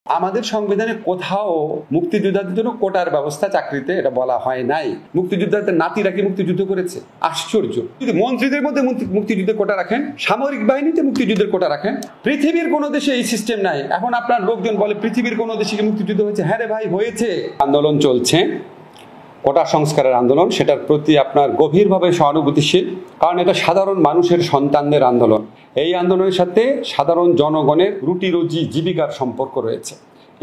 আমাদের সংবিধানে কোথাও মুক্তিযোদ্ধাদের জন্য কোটার ব্যবস্থা চাকরিতে এটা বলা হয় নাই। মুক্তিযোদ্ধাদের নাতিরা কি মুক্তিযুদ্ধ করেছে? আশ্চর্য। যদি মন্ত্রীদের মধ্যে মুক্তিযুদ্ধের কোটা রাখেন, সামরিক বাহিনীতে মুক্তিযুদ্ধের কোটা রাখেন, পৃথিবীর কোনো দেশে এই সিস্টেম নাই। এখন আপনার লোকজন বলে পৃথিবীর কোনো দেশে কি মুক্তিযুদ্ধ হয়েছে? হ্যাঁ রে ভাই, হয়েছে। আন্দোলন চলছে, কোটা সংস্কারের আন্দোলন, সেটার প্রতি আপনার গভীরভাবে সহানুভূতিশীল, কারণ এটা সাধারণ মানুষের সন্তানদের আন্দোলন। এই আন্দোলনের সাথে সাধারণ জনগণের রুটি রুজি জীবিকার সম্পর্ক রয়েছে।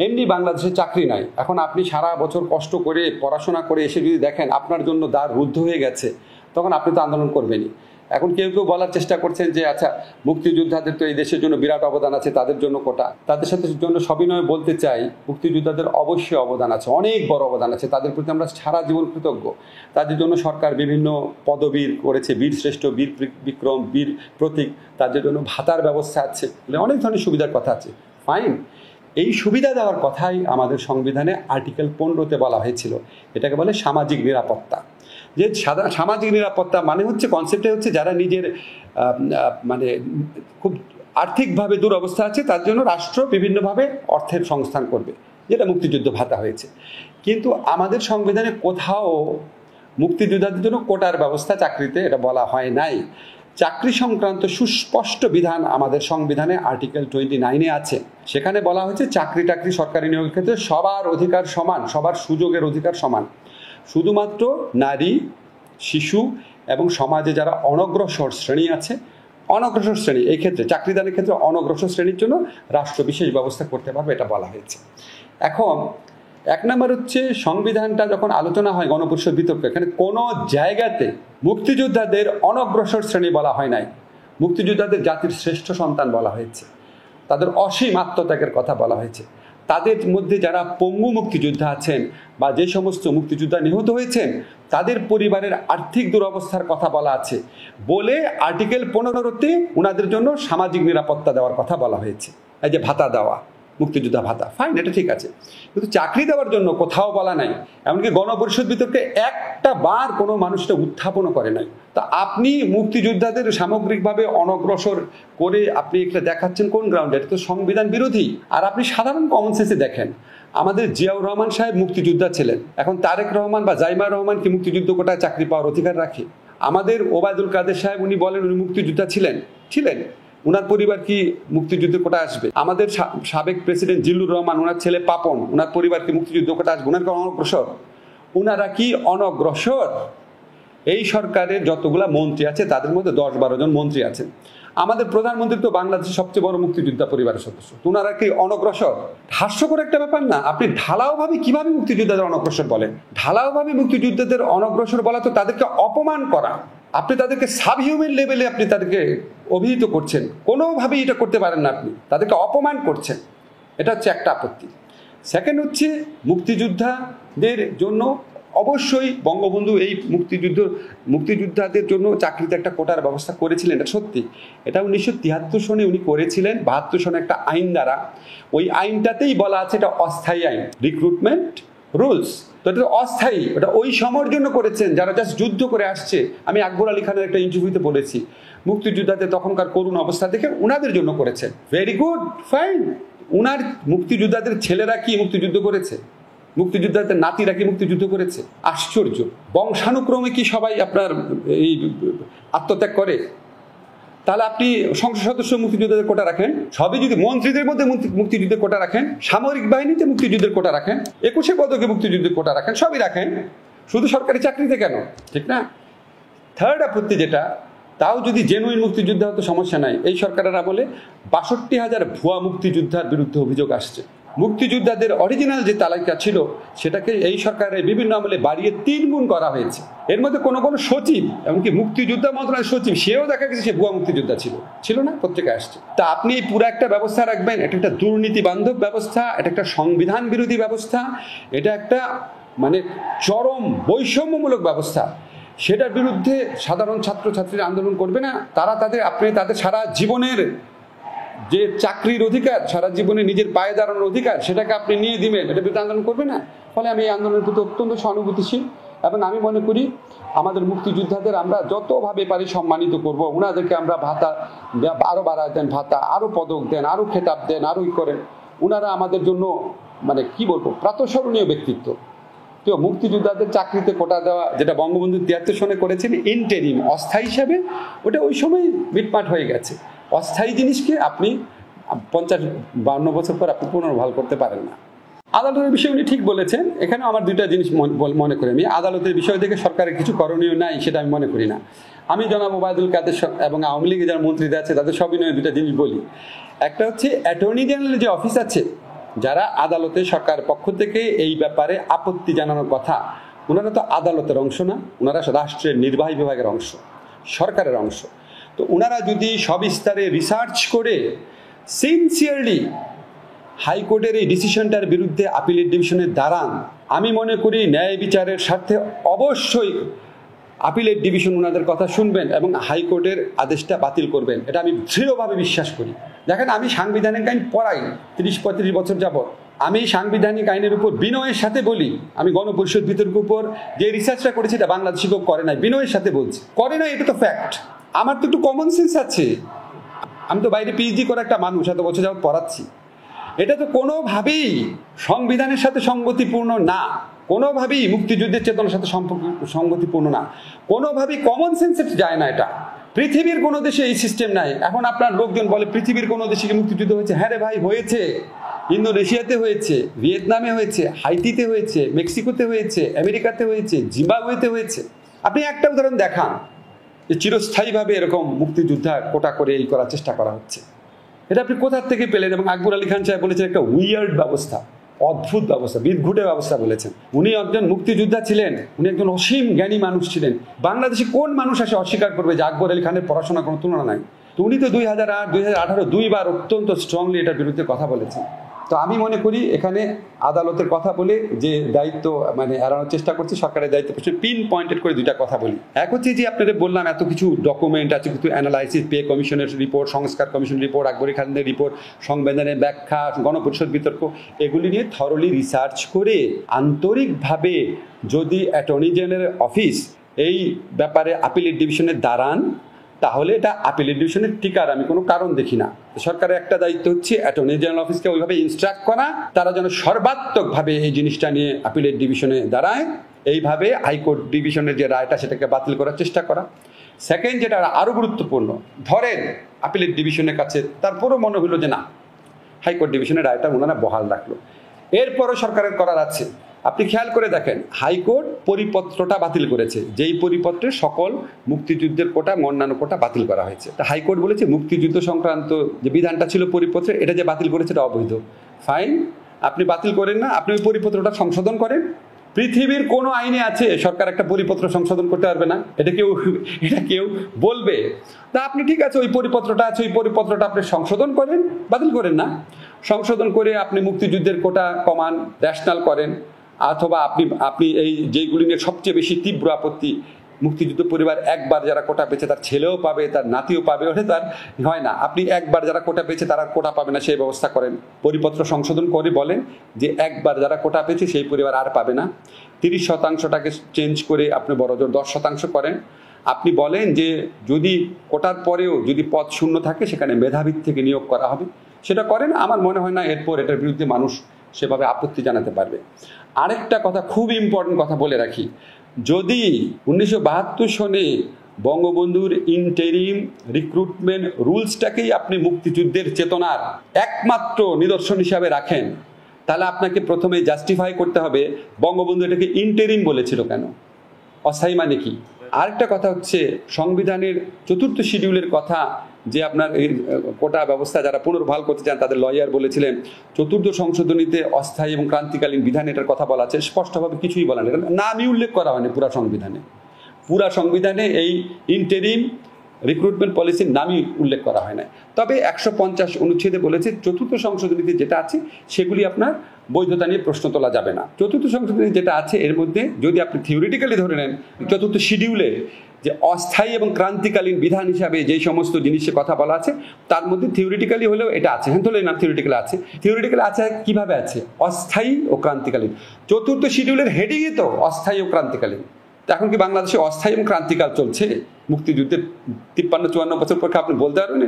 এমনি বাংলাদেশে চাকরি নাই। এখন আপনি সারা বছর কষ্ট করে পড়াশোনা করে এসে যদি দেখেন আপনার জন্য দ্বার রুদ্ধ হয়ে গেছে, তখন আপনি তো আন্দোলন করবেনই। এখন কেউ কেউ বলার চেষ্টা করছেন যে আচ্ছা, মুক্তিযোদ্ধাদের তো এই দেশের জন্য বিরাট অবদান আছে, তাদের জন্য কোটা। তাদের সাথে জন্য সবিনয়ে বলতে চাই, মুক্তিযোদ্ধাদের অবশ্যই অবদান আছে, অনেক বড় অবদান আছে। তাদের প্রতি আমরা সারা জীবন কৃতজ্ঞ। তাদের জন্য সরকার বিভিন্ন পদবীর করেছে, বীর শ্রেষ্ঠ, বীর বিক্রম, বীর প্রতীক। তাদের জন্য ভাতার ব্যবস্থা আছে, অনেক ধরনের সুবিধার কথা আছে, ফাইন। এই সুবিধা দেওয়ার কথাই আমাদের সংবিধানে আর্টিকেল 15-তে বলা হয়েছিল। এটাকে বলে সামাজিক নিরাপত্তা। যে সামাজিক নিরাপত্তা মানে হচ্ছে, কনসেপ্টে হচ্ছে যারা নিজের মানে খুব আর্থিকভাবে দুরবস্থা আছে, তার জন্য রাষ্ট্র বিভিন্নভাবে অর্থের সংস্থান করবে, যেটা মুক্তিযুদ্ধ ভাতা হয়েছে। কিন্তু আমাদের সংবিধানে কোথাও মুক্তিযোদ্ধাদের জন্য কোটার ব্যবস্থা চাকরিতে এটা বলা হয় নাই। চাকরি সংক্রান্ত সুস্পষ্ট বিধান আমাদের সংবিধানে আর্টিকেল 29-এ আছে। সেখানে বলা হয়েছে চাকরি সরকারি নিয়োগের ক্ষেত্রে সবার অধিকার সমান, সবার সুযোগের অধিকার সমান। শুধুমাত্র নারী, শিশু এবং সমাজে যারা অনগ্রসর শ্রেণী আছে, অনগ্রসর শ্রেণী, এই ক্ষেত্রে চাকরিদানের ক্ষেত্রে অনগ্রসর শ্রেণীর জন্য রাষ্ট্র বিশেষ ব্যবস্থা করতে পারবে, এটা বলা হয়েছে। এখন এক নম্বর হচ্ছে, সংবিধানটা যখন আলোচনা হয় গণপরিষদ বিতর্ক, এখানে কোনো জায়গাতে মুক্তিযোদ্ধাদের অনগ্রসর শ্রেণী বলা হয় নাই। মুক্তিযোদ্ধাদের জাতির শ্রেষ্ঠ সন্তান বলা হয়েছে, তাদের অসীম আত্মত্যাগের কথা বলা হয়েছে। তাদের মধ্যে যারা পঙ্গু মুক্তিযোদ্ধা আছেন বা যে সমস্ত মুক্তিযোদ্ধা নিহত হয়েছেন, তাদের পরিবারের আর্থিক দুরবস্থার কথা বলা আছে বলে আর্টিকেল 15-তে ওনাদের জন্য সামাজিক নিরাপত্তা দেওয়ার কথা বলা হয়েছে। এই যে ভাতা দেওয়া, মুক্তিযোদ্ধা ভাতা, ফাইন, এটা ঠিক আছে। কিন্তু চাকরি দেওয়ার জন্য কোথাও বলা নাই। এমনকি গণপরিষদ বিতর্কে একটা বার কোনো মানুষটা উত্থাপনও করে নাই। তা আপনি মুক্তিযোদ্ধাদের সামগ্রিকভাবে অনগ্রসর করে আপনি এটা দেখাচ্ছেন কোন গ্রাউন্ডে? এটা তো সংবিধান বিরোধী। আর আপনি সাধারণ কমন সেন্সে দেখেন, আমাদের জিয়াউর রহমান সাহেব মুক্তিযোদ্ধা ছিলেন, এখন তারেক রহমান বা জাইমা রহমান কি মুক্তিযুদ্ধ কোটায় চাকরি পাওয়ার অধিকার রাখে? আমাদের ওবায়দুল কাদের সাহেব, উনি বলেন উনি মুক্তিযোদ্ধা ছিলেন, উনার পরিবার কি মুক্তিযুদ্ধ কোটা আসবে? আমাদের সাবেক প্রেসিডেন্ট জিল্লুর রহমান, ওনার ছেলে পাপন, ওনার পরিবার কি মুক্তিযুদ্ধ কোটা আসবে? ওনার কি অনগ্রসর? ওনারা কি অনগ্রসর? এই সরকারের যতগুলা মন্ত্রী আছে তাদের মধ্যে 10-12 জন মন্ত্রী আছেন। আমাদের প্রধানমন্ত্রী তো বাংলাদেশের সবচেয়ে বড় মুক্তিযোদ্ধা পরিবারের সদস্য। ওনারা কি অনগ্রসর? হাস্যকর একটা ব্যাপার না? আপনি ঢালাওভাবে কিভাবে মুক্তিযোদ্ধাদের অনগ্রসর বলেন? ঢালাওভাবে মুক্তিযোদ্ধাদের অনগ্রসর বলা তো তাদেরকে অপমান করা। আপনি তাদেরকে সাবহিউম্যান লেভেলে আপনি তাদেরকে অভিহিত করছেন, কোনোভাবেই এটা করতে পারেন না, আপনি তাদেরকে অপমান করছেন। এটা হচ্ছে একটা আপত্তি। সেকেন্ড হচ্ছে, মুক্তিযোদ্ধাদের জন্য অবশ্যই বঙ্গবন্ধু এই মুক্তিযোদ্ধাদের জন্য চাকরিতে একটা কোটার ব্যবস্থা করেছিলেন, এটা সত্যি। এটা 1973 সনে উনি করেছিলেন, 72 সনে একটা আইন দ্বারা। ওই আইনটাতেই বলা আছে এটা অস্থায়ী আইন, রিক্রুটমেন্ট রুলস। তো এটা অস্থায়ী, ওটা ওই সময়ের জন্য করেছেন যারা জাস্ট যুদ্ধ করে আসছে। আমি আকবর আলী খানের একটা ইন্টারভিউতে বলেছি, মুক্তিযোদ্ধাদের তখনকার করুণ অবস্থা দেখে উনাদের জন্য করেছেন। Very good, fine. উনার মুক্তিযোদ্ধাদের ছেলেরা কি মুক্তিযুদ্ধ করেছে? মুক্তিযোদ্ধাদের নাতিরা কি মুক্তিযুদ্ধ করেছে? আশ্চর্য। বংশানুক্রমে কি সবাই আপনার এই আত্মত্যাগ করে? তাহলে আপনি সংসদ সদস্য মুক্তিযোদ্ধাদের কোটা রাখেন, সবই যদি মন্ত্রীদের মধ্যে মুক্তিযুদ্ধের কোটা রাখেন, সামরিক বাহিনীতে মুক্তিযুদ্ধের কোটা রাখেন, 21 পদকে মুক্তিযুদ্ধের কোটা রাখেন, সবই রাখেন, শুধু সরকারি চাকরিতে কেন? ঠিক না? থার্ড আপত্তি যেটা, তাও যদি জেনুইন মুক্তিযোদ্ধা হতো সমস্যা নাই। এই সরকারের আমলে 62,000 ভুয়া মুক্তিযোদ্ধার বিরুদ্ধে অভিযোগ আসছে। মুক্তিযোদ্ধাদের অরিজিনাল যে তালিকা ছিল সেটাকে এই সরকারের বিভিন্ন আমলে বাড়িয়ে 3 গুণ করা হয়েছে। এর মধ্যে কোনো সচিব, এমনকি মুক্তিযোদ্ধা মন্ত্রণালয়ের সচিব, সেও দেখা গেছে সে ভুয়া মুক্তিযোদ্ধা ছিল না, পত্রিকায় আসছে। তা আপনি এই পুরো একটা ব্যবস্থা রাখবেন, এটা একটা দুর্নীতি বান্ধব ব্যবস্থা, এটা একটা সংবিধান বিরোধী ব্যবস্থা, এটা একটা মানে চরম বৈষম্যমূলক ব্যবস্থা। সেটার বিরুদ্ধে সাধারণ ছাত্রছাত্রীরা আন্দোলন করবে না? আপনি তাদের সারা জীবনের যে চাকরির অধিকার, সারা জীবনে নিজের পায়ে দাঁড়ানোর অধিকার, সেটাকে আপনি নিয়ে দিবেন, এটা বিরুদ্ধে আন্দোলন করবে না? ফলে আমি এই আন্দোলনের প্রতি অত্যন্ত সহানুভূতিশীল এবং আমি মনে করি আমাদের মুক্তিযোদ্ধাদের আমরা যতভাবে পারি সম্মানিত করব। ওনাদেরকে আমরা ভাতা আরো বাড়ায় দেন, ভাতা আরো পদক দেন, আরো খেতাব দেন, আরো করেন। ওনারা আমাদের জন্য মানে কি বলবো প্রাতঃস্মরণীয় ব্যক্তিত্ব। তো মুক্তিযোদ্ধাদের চাকরিতে কোটা দেওয়া যেটা বঙ্গবন্ধু 73 সনে করেছেন ইন্টেরিম অস্থায়ী হিসাবে, ওটা ওই সময় মিটমাট হয়ে গেছে। অস্থায়ী জিনিসকে আপনি 50-52 বছর পর আপনি পুনর্বহাল করতে পারেন না। আদালতের বিষয়ে উনি ঠিক বলেছেন। এখানে আমার দুইটা জিনিস মনে করি, আমি আদালতের বিষয় থেকে সরকারের কিছু করণীয় নাই সেটা আমি মনে করি না। আমি জনাব ওবায়দুল কাদের এবং আওয়ামী লীগের যারা মন্ত্রীরা আছে তাদের সবিনয়ে দুটা জিনিস বলি। একটা হচ্ছে অ্যাটর্নি জেনারেলের যে অফিস আছে, যারা আদালতে সরকারের পক্ষ থেকে এই ব্যাপারে আপত্তি জানানোর কথা, ওনারা তো আদালতের অংশ না, ওনারা রাষ্ট্রের নির্বাহী বিভাগের অংশ, সরকারের অংশ। তো ওনারা যদি সবিস্তারে রিসার্চ করে সিনসিয়ারলি হাইকোর্টের এই ডিসিশনটার বিরুদ্ধে আপিলেট ডিভিশনের দাঁড়ান, আমি মনে করি ন্যায় বিচারের স্বার্থে অবশ্যই আপিলেট ডিভিশন ওনাদের কথা শুনবেন এবং হাইকোর্টের আদেশটা বাতিল করবেন। এটা আমি দৃঢ়ভাবে বিশ্বাস করি। দেখেন, আমি সাংবিধানিক আইন পড়াই 30-35 বছর যাবৎ। আমি সাংবিধানিক আইনের উপর বিনয়ের সাথে বলি। আমি গণপরিষদ বিতর্কের উপর যে রিসার্চটা করেছি এটা বাংলাদেশি কেউ করে নাই, বিনয়ের সাথে বলছি। করে না, এটা তো ফ্যাক্ট। আমার তো একটু কমন সেন্স আছে। আমি তো বাইরে পিএইচডি করা একটা মানুষ, এত বছর যাবৎ পড়াচ্ছি। এটা তো কোনোভাবেই সংবিধানের সাথে সঙ্গতিপূর্ণ না, কোনোভাবেই মুক্তিযুদ্ধের চেতনার সাথে সঙ্গতিপূর্ণ না, কোনোভাবেই কমন সেন্সে যায় না। এটা পৃথিবীর কোনো দেশে এই সিস্টেম নাই। এখন আপনার লোকজন বলে পৃথিবীর কোনো দেশে কি মুক্তিযুদ্ধ হয়েছে? হ্যাঁ রে ভাই, হয়েছে। ইন্দোনেশিয়াতে হয়েছে, ভিয়েতনামে হয়েছে, হাইতিতে হয়েছে, মেক্সিকোতে হয়েছে, আমেরিকাতে হয়েছে, জিম্বাবুয়েতে হয়েছে। আপনি একটা উদাহরণ দেখান যে চিরস্থায়ীভাবে এরকম মুক্তিযোদ্ধা কোটা করে এই করার চেষ্টা করা হচ্ছে। এটা আপনি কোথা থেকে পেলেন? এবং আকবর আলী খান সাহেব বলেছেন একটা উইয়ার্ড ব্যবস্থা, অদ্ভুত ব্যবস্থা, বিদঘুটে ব্যবস্থা বলেছেন। উনি একজন মুক্তিযোদ্ধা ছিলেন, উনি একজন অসীম জ্ঞানী মানুষ ছিলেন। বাংলাদেশে কোন মানুষ আসে অস্বীকার করবে যে আকবর আলী খানের পড়াশোনার কোনো তুলনা নাই? তো উনি তো 2008, 2018 দুইবার অত্যন্ত স্ট্রংলি এটার বিরুদ্ধে কথা বলেছেন। তো আমি মনে করি এখানে আদালতের কথা বলে যে দায়িত্ব মানে এড়ানোর চেষ্টা করছে সরকারের দায়িত্ব, পিন পয়েন্টেড করে দুইটা কথা বলি। এক হচ্ছে যে আপনাদের বললাম এত কিছু ডকুমেন্ট আছে, কিছু অ্যানালাইসিস, পে কমিশনের রিপোর্ট, সংস্কার কমিশন রিপোর্ট, আকবর আলী খানের রিপোর্ট, সংবিধানের ব্যাখ্যা, গণপরিষদ বিতর্ক, এগুলি নিয়ে থরলি রিসার্চ করে আন্তরিকভাবে যদি অ্যাটর্নি জেনারেল অফিস এই ব্যাপারে আপিলেট ডিভিশনের দাঁড়ান, তাহলে এটা আপিলেট ডিভিশনের টিকার আমি কোনো কারণ দেখি না। সরকারের একটা দায়িত্ব হচ্ছে অ্যাটর্নি জেনারেল অফিসকে ওইভাবে ইনস্ট্রাক্ট করা, তারা যেন সর্বাত্মকভাবে এই জিনিসটা নিয়ে আপিলেট ডিভিশনে দাঁড়ায়, এইভাবে হাইকোর্ট ডিভিশনের যে রায়টা সেটাকে বাতিল করার চেষ্টা করা। সেকেন্ড, যেটা আরও গুরুত্বপূর্ণ, ধরেন আপিলেট ডিভিশনের কাছে তারপরও মনে হলো যে না, হাইকোর্ট ডিভিশনের রায়টা ওনারা বহাল রাখলো, এরপরও সরকারের করার আছে। আপনি খেয়াল করে দেখেন, হাইকোর্ট পরিপত্রটা বাতিল করেছে, যেই পরিপত্রে সকল মুক্তিযুদ্ধের কোটা, অন্যান্য কোটা বাতিল করা হয়েছে। তা হাইকোর্ট বলেছে মুক্তিযুদ্ধ সংক্রান্ত যে বিধানটা ছিল পরিপত্রে, এটা যে বাতিল করেছে এটা অবৈধ। ফাইন, আপনি বাতিল করেন না, আপনি ওই পরিপত্রটা সংশোধন করেন। পৃথিবীর কোনো আইনে আছে সরকার একটা পরিপত্র সংশোধন করতে পারবে না? এটা কেউ বলবে? তা আপনি ঠিক আছে, ওই পরিপত্রটা আছে, ওই পরিপত্রটা আপনি সংশোধন করেন, বাতিল করেন না। সংশোধন করে আপনি মুক্তিযুদ্ধের কোটা কমান, রেশনাল করেন, অথবা আপনি এই যেগুলি নিয়ে সবচেয়ে বেশি তীব্র আপত্তি, মুক্তিযুদ্ধ পরিবার একবার যারা কোটা পেয়েছে তার ছেলেও পাবে, তার নাতিও পাবে, ওটা তার হয় না। আপনি একবার যারা কোটা পেয়েছে তারা কোটা পাবে না সেই ব্যবস্থা করেন। পরিপত্র সংশোধন করে বলেন যে একবার যারা কোটা পেয়েছে সেই পরিবার আর পাবে না। 30%টাকে চেঞ্জ করে আপনি বড়জোর 10% করেন। আপনি বলেন যে যদি কোটার পরেও যদি পদ শূন্য থাকে সেখানে মেধাবী থেকে নিয়োগ করা হবে, সেটা করেন। আমার মনে হয় না এরপর এটার বিরুদ্ধে মানুষ সেভাবে আপত্তি জানাতে পারবে। আরেকটা কথা, খুব ইম্পর্টেন্ট কথা বলে রাখি, যদি 1972 সনে বঙ্গবন্ধুর ইন্টেরিম রিক্রুটমেন্ট রুলসটাকেই আপনি মুক্তিযুদ্ধের চেতনার একমাত্র নিদর্শন হিসাবে রাখেন, তাহলে আপনাকে প্রথমে জাস্টিফাই করতে হবে বঙ্গবন্ধু এটাকে ইন্টেরিম বলেছিল কেন, অস্থায়ী মানে কি। আরেকটা কথা হচ্ছে সংবিধানের 4th শিডিউলের কথা, যে আপনার এই কোটা ব্যবস্থা যারা পুনর্বহাল করতে চান তাদের লয়ার বলেছিলেন 4th সংশোধনীতে অস্থায়ী এবং ক্রান্তিকালীন বিধান এটার কথা বলা আছে, স্পষ্টভাবে কিছুই বলা নেই, নামই উল্লেখ করা হয়নি পুরা সংবিধানে এই ইন্টেরিম রিক্রুটমেন্ট পলিসির নামই উল্লেখ করা হয় না। তবে 150 অনুচ্ছেদে বলেছে 4th সংশোধনীতে যেটা আছে সেগুলি আপনার বৈধতা নিয়ে প্রশ্ন তোলা যাবে না। 4th সংশোধনী যেটা আছে এর মধ্যে যদি আপনি থিওরিটিক্যালি ধরে নেন 4th শিডিউলে যে অস্থায়ী এবং ক্রান্তিকালীন বিধান হিসাবে যেই সমস্ত জিনিসের কথা বলা আছে তার মধ্যে থিওরিটিক্যালি হলেও এটা আছে, হ্যাঁ তোলে না থিওরিটিক্যাল আছে। থিওরিটিক্যাল আছে কিভাবে আছে? অস্থায়ী ও ক্রান্তিকালীন। 4th শিডিউলের হেডিংই তো অস্থায়ী ও ক্রান্তিকালীন। এখন কি বাংলাদেশে অস্থায়ী এবং ক্রান্তিকাল চলছে? মুক্তিযুদ্ধের 53-54 বছর পর আপনি বলতে পারবেন?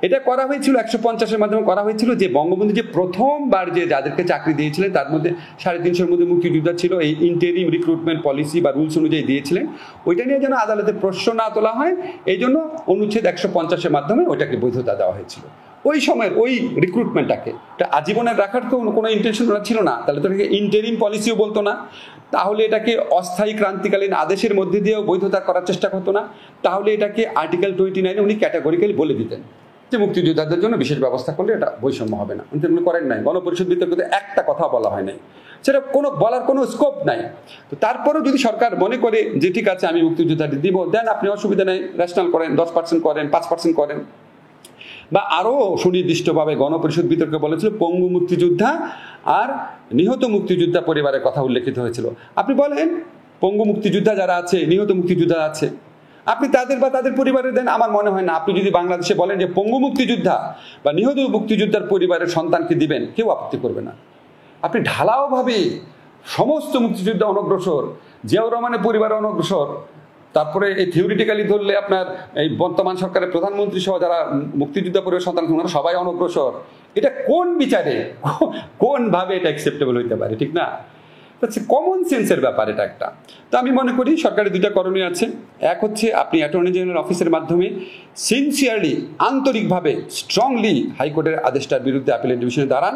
এটা করা হয়েছিল 150-এর মাধ্যমে করা হয়েছিল, যে বঙ্গবন্ধু যে প্রথমবার যে যাদেরকে চাকরি দিয়েছিলেন তার মধ্যে 350-এর মধ্যে মুক্তিযোদ্ধা ছিল। এই ইন্টারিম রিক্রুটমেন্ট পলিসি বা রুলস অনুযায়ী দিয়েছিলেন। ওইটা নিয়ে যেন আদালতে প্রশ্ন না তোলা হয়, এই জন্য অনুচ্ছেদ 150-এর মাধ্যমে ওইটাকে বৈধতা দেওয়া হয়েছিল। ওই সময়ের ওই রিক্রুটমেন্টটাকে আজীবনের রাখার তো কোনো ইন্টেনশন ছিল না, তাহলে তো এটাকে ইন্টারিম পলিসিও বলতো না, তাহলে এটাকে অস্থায়ী ক্রান্তিকালীন আদেশের মধ্যে দিয়েও বৈধতা করার চেষ্টা করতো না, তাহলে এটাকে আর্টিকেল 29 উনি ক্যাটাগরিক্যালি বলে দিতেন যে মুক্তিযোদ্ধাদের জন্য বিশেষ ব্যবস্থা করলে এটা বৈষম্য হবে না। উনি করেন নাই। গণপরিষদ বিতর্কে একটা কথা বলা হয় নাই, সেটা বলার কোনো স্কোপ নাই। তো তারপরেও যদি সরকার মনে করে যে ঠিক আছে আমি মুক্তিযোদ্ধাদের দিব, দেন, আপনি অসুবিধা নেই, ন্যাশনাল করেন, 10% করেন, 5% করেন, বা আরও সুনির্দিষ্টভাবে গণপরিষদ বিতর্কে বলেছিল পঙ্গু মুক্তিযোদ্ধা আর নিহত মুক্তিযোদ্ধা পরিবারের কথা উল্লেখিত হয়েছিল। আপনি বলেন পঙ্গু মুক্তিযোদ্ধা যারা আছে, নিহত মুক্তিযোদ্ধা আছে, আপনি তাদের বা তাদের পরিবারের দেন। আমার মনে হয় না আপনি যদি বাংলাদেশে বলেন যে পঙ্গু মুক্তিযোদ্ধা বা নিহত মুক্তিযোদ্ধার পরিবারের সন্তানকে দিবেন, কেউ আপত্তি করবে না। আপনি ঢালাওভাবে সমস্ত মুক্তিযোদ্ধা অনগ্রসর, জিয়াউর রহমানের পরিবার অনগ্রসর, তারপরে এই থিওরিটিক্যালি ধরলে আপনার এই বর্তমান সরকারের প্রধানমন্ত্রী সহ যারা মুক্তিযোদ্ধা পরিবার সন্তান সবাই অনগ্রসর, এটা কোন বিচারে, কোন ভাবে এটা অ্যাকসেপ্টেবল হইতে পারে? ঠিক না? কমন সেন্সের ব্যাপার এটা একটা। তো আমি মনে করি সরকারের দুইটা করণীয় আছে। এক হচ্ছে আপনি অ্যাটর্নি জেনারেল অফিসের মাধ্যমে সিনসিয়ারলি, আন্তরিকভাবে, স্ট্রংলি হাইকোর্টের আদেশটার বিরুদ্ধে অ্যাপিলেট ডিভিশনে দাঁড়ান।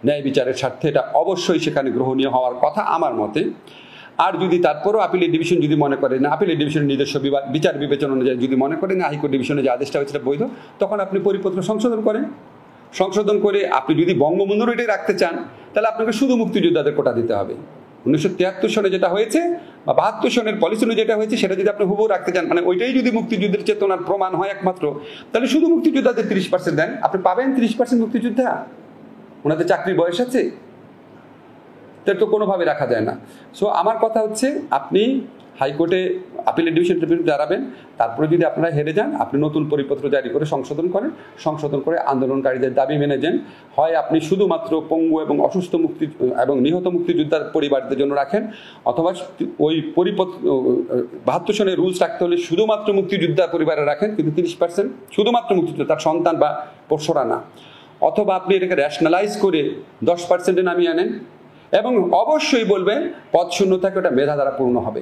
ন্যায় বিচারের স্বার্থে এটা অবশ্যই সেখানে গ্রহণীয় হওয়ার কথা আমার মতে। আর যদি তারপরও আপিলেট ডিভিশন যদি মনে করে না, আপিলেট ডিভিশনের নিজস্ব বিচার বিবেচনা অনুযায়ী যদি মনে করে না হাইকোর্ট ডিভিশনে যে আদেশটা হয়েছে বৈধ, তখন আপনি পরিপত্র সংশোধন করেন। সংশোধন করে আপনি যদি বঙ্গবন্ধুর এটাই রাখতে চান, তাহলে আপনাকে শুধু মুক্তিযোদ্ধাদের কোটা দিতে হবে। 1973 সনে যেটা হয়েছে বা 72 সনের পলিসি যেটা হয়েছে, সেটা যদি আপনি হুবহু রাখতে চান, মানে ওইটাই যদি মুক্তিযুদ্ধের চেতনার প্রমাণ হয় একমাত্র, তাহলে শুধু মুক্তিযোদ্ধাদের 30% দেন। আপনি পাবেন 30% মুক্তিযোদ্ধা, ওনাদের চাকরির বয়স আছে, তো কোনোভাবে রাখা যায় না। সো আমার কথা হচ্ছে আপনি হাইকোর্টে আপিলেট ডিভিশনের বিরুদ্ধে দাঁড়াবেন, তারপরে যদি আপনারা হেরে যান, আপনি নতুন পরিপত্র জারি করে সংশোধন করেন, সংশোধন করে আন্দোলনকারীদের দাবি মেনে যান। হয় আপনি শুধুমাত্র পঙ্গু এবং অসুস্থ এবং নিহত মুক্তিযোদ্ধার পরিবারদের জন্য রাখেন, অথবা ওই পরিপত্র 72 সনের রুলস রাখতে হলে শুধুমাত্র মুক্তিযোদ্ধা পরিবারে রাখেন, কিন্তু 30% শুধুমাত্র মুক্তিযোদ্ধা, তার সন্তান বা পোষ্যরা না। অথবা আপনি এটাকে র্যাশনালাইজ করে 10%-এ নামিয়ে আনেন, এবং অবশ্যই বলবেন পদ শূন্য থাকে, ওটা মেধা দ্বারা পূর্ণ হবে।